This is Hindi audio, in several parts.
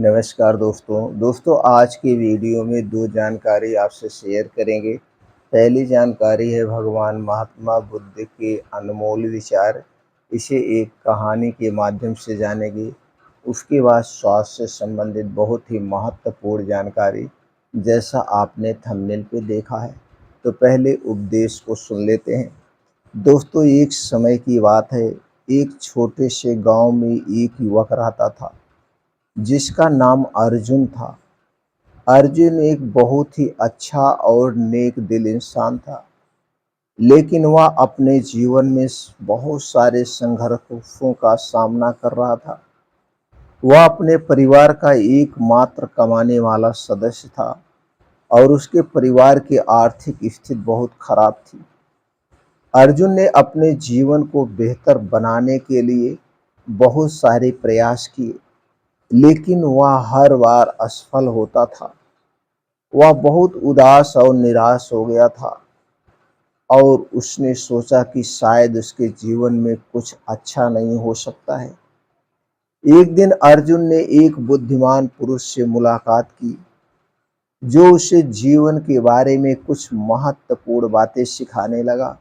नमस्कार दोस्तों आज की वीडियो में दो जानकारी आपसे शेयर करेंगे। पहली जानकारी है भगवान महात्मा बुद्ध के अनमोल विचार, इसे एक कहानी के माध्यम से जानेंगे। उसके बाद स्वास्थ्य से संबंधित बहुत ही महत्वपूर्ण जानकारी, जैसा आपने थंबनेल पे देखा है। तो पहले उपदेश को सुन लेते हैं। दोस्तों, एक समय की बात है, एक छोटे से गांव में एक युवक रहता था जिसका नाम अर्जुन था। अर्जुन एक बहुत ही अच्छा और नेक दिल इंसान था, लेकिन वह अपने जीवन में बहुत सारे संघर्षों का सामना कर रहा था। वह अपने परिवार का एकमात्र कमाने वाला सदस्य था और उसके परिवार की आर्थिक स्थिति बहुत खराब थी। अर्जुन ने अपने जीवन को बेहतर बनाने के लिए बहुत सारे प्रयास किए, लेकिन वह हर बार असफल होता था। वह बहुत उदास और निराश हो गया था और उसने सोचा कि शायद उसके जीवन में कुछ अच्छा नहीं हो सकता है। एक दिन अर्जुन ने एक बुद्धिमान पुरुष से मुलाकात की, जो उसे जीवन के बारे में कुछ महत्वपूर्ण बातें सिखाने लगा।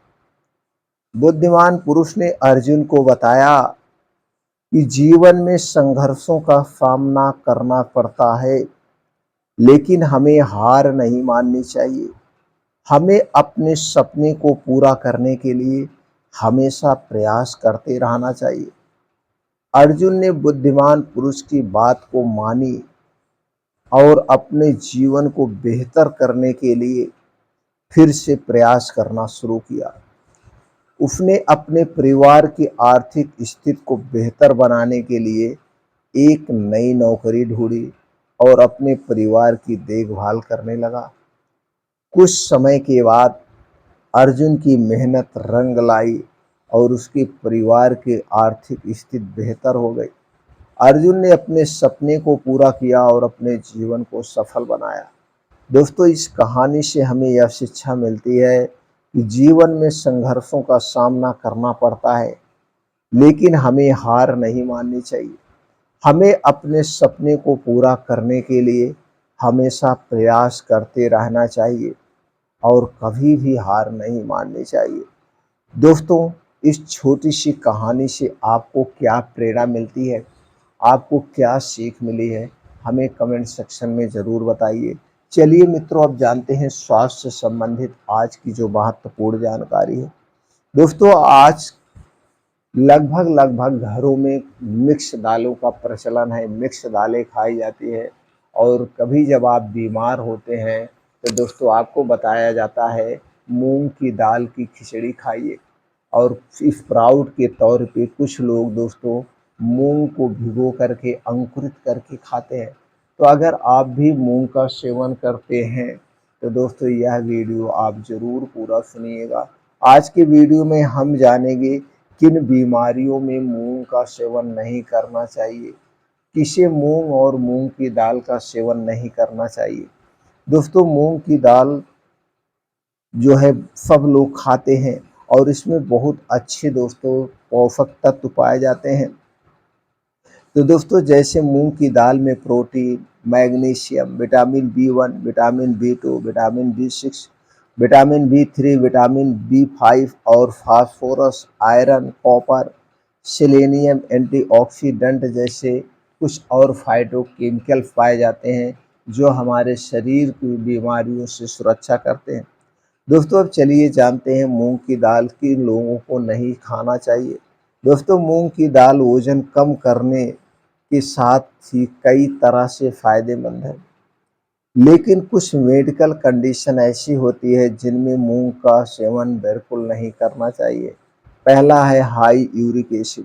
बुद्धिमान पुरुष ने अर्जुन को बताया कि जीवन में संघर्षों का सामना करना पड़ता है, लेकिन हमें हार नहीं माननी चाहिए। हमें अपने सपने को पूरा करने के लिए हमेशा प्रयास करते रहना चाहिए। अर्जुन ने बुद्धिमान पुरुष की बात को मानी और अपने जीवन को बेहतर करने के लिए फिर से प्रयास करना शुरू किया। उसने अपने परिवार की आर्थिक स्थिति को बेहतर बनाने के लिए एक नई नौकरी ढूंढी और अपने परिवार की देखभाल करने लगा। कुछ समय के बाद अर्जुन की मेहनत रंग लाई और उसके परिवार की आर्थिक स्थिति बेहतर हो गई। अर्जुन ने अपने सपने को पूरा किया और अपने जीवन को सफल बनाया। दोस्तों, इस कहानी से हमें यह शिक्षा मिलती है कि जीवन में संघर्षों का सामना करना पड़ता है, लेकिन हमें हार नहीं माननी चाहिए। हमें अपने सपने को पूरा करने के लिए हमेशा प्रयास करते रहना चाहिए और कभी भी हार नहीं माननी चाहिए। दोस्तों, इस छोटी सी कहानी से आपको क्या प्रेरणा मिलती है, आपको क्या सीख मिली है, हमें कमेंट सेक्शन में ज़रूर बताइए। चलिए मित्रों, अब जानते हैं स्वास्थ्य से संबंधित आज की जो महत्वपूर्ण जानकारी है। दोस्तों, आज लगभग घरों में मिक्स दालों का प्रचलन है, मिक्स दालें खाई जाती है। और कभी जब आप बीमार होते हैं तो दोस्तों आपको बताया जाता है मूंग की दाल की खिचड़ी खाइए। और स्प्राउट के तौर पे कुछ लोग दोस्तों मूंग को भिगो करके अंकुरित करके खाते हैं। तो अगर आप भी मूंग का सेवन करते हैं तो दोस्तों यह वीडियो आप ज़रूर पूरा सुनिएगा। आज के वीडियो में हम जानेंगे किन बीमारियों में मूंग का सेवन नहीं करना चाहिए, किसे मूंग और मूंग की दाल का सेवन नहीं करना चाहिए। दोस्तों, मूंग की दाल जो है सब लोग खाते हैं और इसमें बहुत अच्छे दोस्तों पोषक तत्व पाए जाते हैं। तो दोस्तों, जैसे मूंग की दाल में protein, magnesium, vitamin B1, vitamin B2, vitamin B6, vitamin B3, vitamin B5 और phosphorus, iron, copper, selenium, antioxidant जैसे कुछ और फाइटोकेमिकल पाए जाते हैं, जो हमारे शरीर की बीमारियों से सुरक्षा करते हैं। दोस्तों, अब चलिए जानते हैं मूंग की दाल किन लोगों को नहीं खाना चाहिए। दोस्तों, मूंग की दाल वजन कम करने के साथ ही कई तरह से फायदेमंद है, लेकिन कुछ मेडिकल कंडीशन ऐसी होती है जिनमें मूंग का सेवन बिल्कुल नहीं करना चाहिए। पहला है हाई यूरिक एसिड।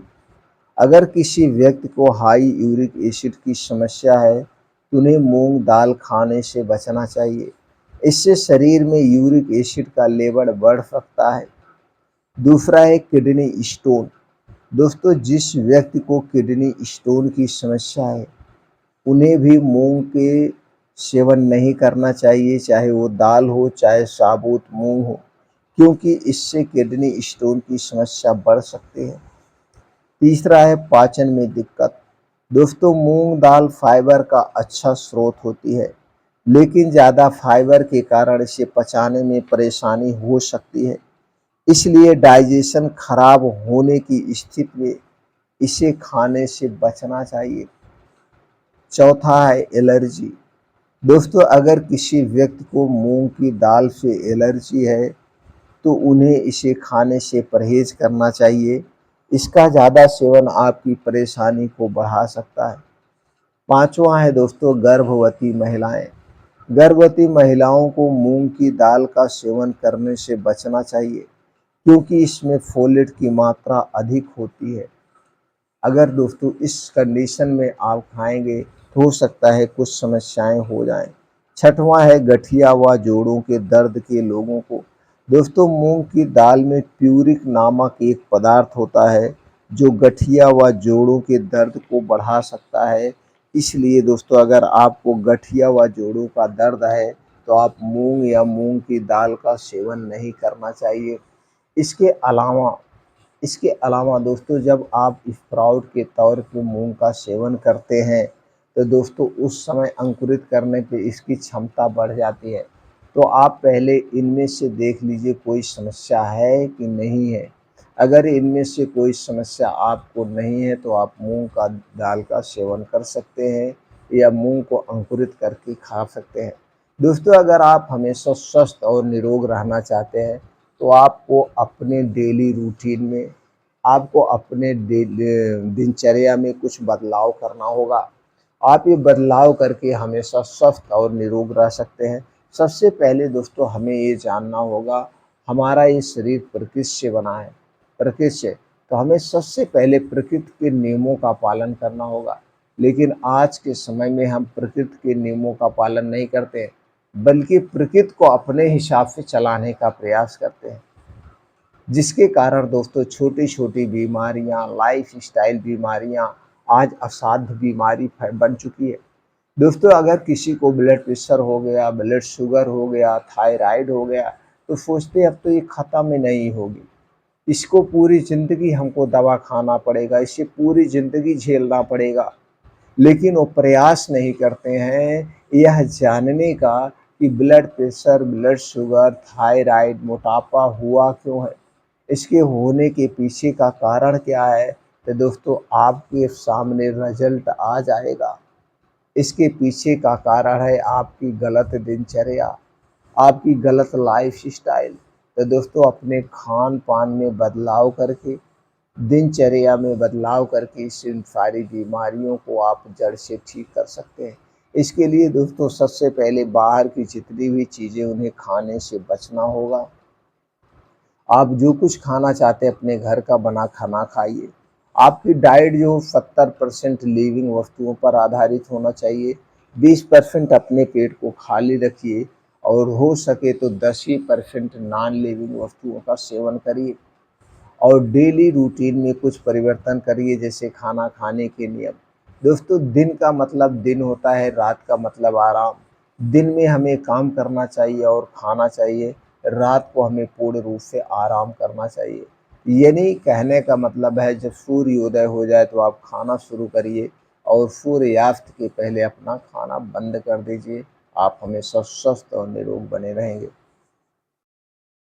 अगर किसी व्यक्ति को हाई यूरिक एसिड की समस्या है तो उन्हें मूंग दाल खाने से बचना चाहिए। इससे शरीर में यूरिक एसिड का लेवल बढ़ सकता है। दूसरा है किडनी स्टोन। दोस्तों, जिस व्यक्ति को किडनी स्टोन की समस्या है उन्हें भी मूंग के सेवन नहीं करना चाहिए, चाहे वो दाल हो चाहे साबुत मूंग हो, क्योंकि इससे किडनी स्टोन की समस्या बढ़ सकती है। तीसरा है पाचन में दिक्कत। दोस्तों मूंग दाल फाइबर का अच्छा स्रोत होती है, लेकिन ज़्यादा फाइबर के कारण इसे पचाने में परेशानी हो सकती है। इसलिए डाइजेशन खराब होने की स्थिति में इसे खाने से बचना चाहिए। चौथा है एलर्जी। दोस्तों अगर किसी व्यक्ति को मूंग की दाल से एलर्जी है तो उन्हें इसे खाने से परहेज करना चाहिए। इसका ज़्यादा सेवन आपकी परेशानी को बढ़ा सकता है। पांचवा है दोस्तों गर्भवती महिलाएं। गर्भवती महिलाओं को मूंग की दाल का सेवन करने से बचना चाहिए, क्योंकि इसमें फोलेट की मात्रा अधिक होती है। अगर दोस्तों इस कंडीशन में आप खाएंगे तो हो सकता है कुछ समस्याएं हो जाएं। छठवां है गठिया व जोड़ों के दर्द के लोगों को। दोस्तों मूंग की दाल में प्यूरिक नामक एक पदार्थ होता है जो गठिया व जोड़ों के दर्द को बढ़ा सकता है। इसलिए दोस्तों अगर आपको गठिया व जोड़ों का दर्द है तो आप मूंग या मूंग की दाल का सेवन नहीं करना चाहिए। इसके अलावा इसके अलावा दोस्तों जब आप स्प्राउट के तौर पे मूंग का सेवन करते हैं तो दोस्तों उस समय अंकुरित करने पे इसकी क्षमता बढ़ जाती है। तो आप पहले इनमें से देख लीजिए कोई समस्या है कि नहीं है। अगर इनमें से कोई समस्या आपको नहीं है तो आप मूंग का दाल का सेवन कर सकते हैं या मूंग को अंकुरित करके खा सकते हैं। दोस्तों अगर आप हमेशा स्वस्थ और निरोग रहना चाहते हैं तो आपको अपने डेली रूटीन में आपको अपने दिनचर्या में कुछ बदलाव करना होगा। आप ये बदलाव करके हमेशा स्वस्थ और निरोग रह सकते हैं। सबसे पहले दोस्तों हमें ये जानना होगा हमारा ये शरीर प्रकृति से बना है, प्रकृति से, तो हमें सबसे पहले प्रकृति के नियमों का पालन करना होगा। लेकिन आज के समय में हम प्रकृति के नियमों का पालन नहीं करते, बल्कि प्रकृति को अपने हिसाब से चलाने का प्रयास करते हैं, जिसके कारण दोस्तों छोटी-छोटी बीमारियां, लाइफ़स्टाइल बीमारियां आज असाध्य बीमारी बन चुकी है। दोस्तों अगर किसी को ब्लड प्रेशर हो गया, ब्लड शुगर हो गया, थायराइड हो गया, तो सोचते हैं अब तो ये ख़त्म ही नहीं होगी। इसको पूरी ज़िंदगी हमको दवा खाना पड़ेगा, इसे पूरी ज़िंदगी झेलना पड़ेगा। लेकिन वो प्रयास नहीं करते हैं यह जानने का कि blood pressure, blood sugar, thyroid, मोटापा हुआ क्यों है? इसके होने के पीछे का कारण क्या है? तो दोस्तों आपके सामने रिजल्ट आ जाएगा। इसके पीछे का कारण है आपकी गलत दिनचर्या, आपकी गलत लाइफ़स्टाइल। तो दोस्तों अपने खान-पान में बदलाव करके, दिनचर्या में बदलाव करके इस इन सारी बीमारियों को आप जड़ से ठीक कर सकते हैं। इसके लिए दोस्तों सबसे पहले बाहर की जितनी भी चीज़ें उन्हें खाने से बचना होगा। आप जो कुछ खाना चाहते हैं अपने घर का बना खाना खाइए। आपकी डाइट जो 70% लिविंग वस्तुओं पर आधारित होना चाहिए, 20% अपने पेट को खाली रखिए और हो सके तो 10 ही परसेंट नॉन लिविंग वस्तुओं का सेवन करिए। और डेली रूटीन में कुछ परिवर्तन करिए, जैसे खाना खाने के नियम। दोस्तों दिन का मतलब दिन होता है, रात का मतलब आराम। दिन में हमें काम करना चाहिए और खाना चाहिए, रात को हमें पूर्ण रूप से आराम करना चाहिए। ये नहीं कहने का मतलब है जब सूर्योदय हो जाए तो आप खाना शुरू करिए और सूर्यास्त के पहले अपना खाना बंद कर दीजिए। आप हमेशा स्वस्थ और निरोग बने रहेंगे।